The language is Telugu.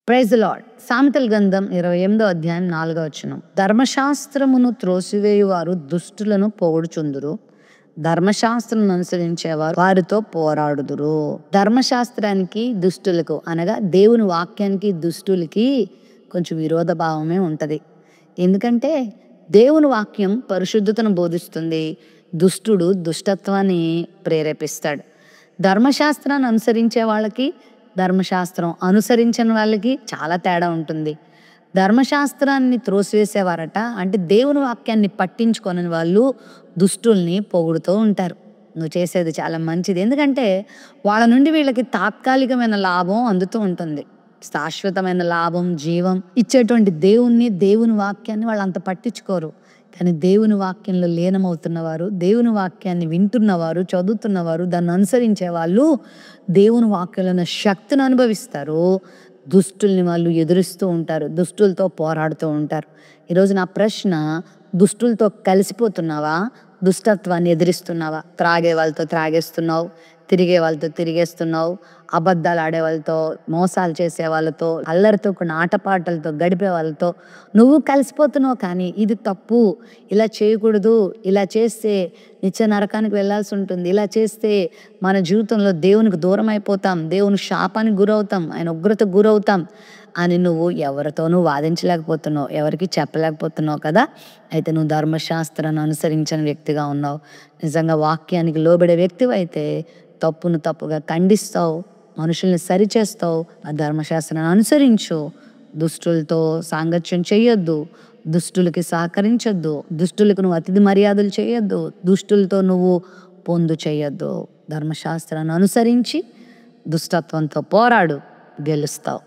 Praise the lord. సామెతల గ్రంథం 28వ అధ్యాయం 4వ వచనం. ధర్మశాస్త్రమును త్రోసివేయువారు దుష్టులను పొగడుచుందురు, ధర్మశాస్త్రమును అనుసరించేవారు వారితో పోరాడుదురు. ధర్మశాస్త్రానికి దుష్టులకు అనగా దేవుని వాక్యానికి దుష్టులకి కొంచెం విరోధ భావమే ఉంటది. ఎందుకంటే దేవుని వాక్యం పరిశుద్ధతను బోధిస్తుంది, దుష్టుడు దుష్టత్వాన్ని ప్రేరేపిస్తాడు. ధర్మశాస్త్రాన్ని అనుసరించే వాళ్ళకి ధర్మశాస్త్రం అనుసరించిన వాళ్ళకి చాలా తేడా ఉంటుంది. ధర్మశాస్త్రాన్ని త్రోసివేసేవారట అంటే దేవుని వాక్యాన్ని పట్టించుకొని వాళ్ళు దుష్టుల్ని పొగుడుతూ ఉంటారు. నువ్వు చేసేది చాలా మంచిది, ఎందుకంటే వాళ్ళ నుండి వీళ్ళకి తాత్కాలికమైన లాభం అందుతూ ఉంటుంది. శాశ్వతమైన లాభం, జీవం ఇచ్చేటువంటి దేవుని వాక్యాన్ని వాళ్ళు అంత పట్టించుకోరు. కానీ దేవుని వాక్యంలో లీనమవుతున్నవారు, దేవుని వాక్యాన్ని వింటున్నవారు, చదువుతున్నవారు, దాన్ని అనుసరించే వాళ్ళు దేవుని వాక్యంలో ఉన్న శక్తిని అనుభవిస్తారు. దుష్టుల్ని వాళ్ళు ఎదురిస్తూ ఉంటారు, దుష్టులతో పోరాడుతూ ఉంటారు. ఈరోజు నా ప్రశ్న, దుష్టులతో కలిసిపోతున్నావా? దుష్టత్వాన్ని ఎదిరిస్తున్నావా? త్రాగే వాళ్ళతో త్రాగేస్తున్నావు, తిరిగే వాళ్ళతో తిరిగేస్తున్నావు, అబద్ధాలు ఆడే వాళ్ళతో, మోసాలు చేసే వాళ్ళతో, అల్లరితో కొన్ని ఆటపాటలతో గడిపే వాళ్ళతో నువ్వు కలిసిపోతున్నావు. కానీ ఇది తప్పు, ఇలా చేయకూడదు, ఇలా చేస్తే నిత్య నరకానికి వెళ్ళాల్సి ఉంటుంది, ఇలా చేస్తే మన జీవితంలో దేవునికి దూరం అయిపోతాం, దేవుని శాపానికి గురవుతాం, ఆయన ఉగ్రతకు గురవుతాం అని నువ్వు ఎవరితోనూ వాదించలేకపోతున్నావు, ఎవరికి చెప్పలేకపోతున్నావు కదా. అయితే నువ్వు ధర్మశాస్త్రాన్ని అనుసరించిన వ్యక్తిగా ఉన్నావు. నిజంగా వాక్యానికి లోబడే వ్యక్తివి అయితే తప్పును తప్పుగా ఖండిస్తావు, మనుషుల్ని సరిచేస్తావు, ఆ ధర్మశాస్త్రాన్ని అనుసరించు. దుష్టులతో సాంగత్యం చేయొద్దు, దుష్టులకి సహకరించొద్దు, దుష్టులకు నువ్వు అతిథి మర్యాదలు చేయొద్దు, దుష్టులతో నువ్వు పొందు చేయొద్దు. ధర్మశాస్త్రాన్ని అనుసరించి దుష్టత్వంతో పోరాడు, గెలుస్తావు.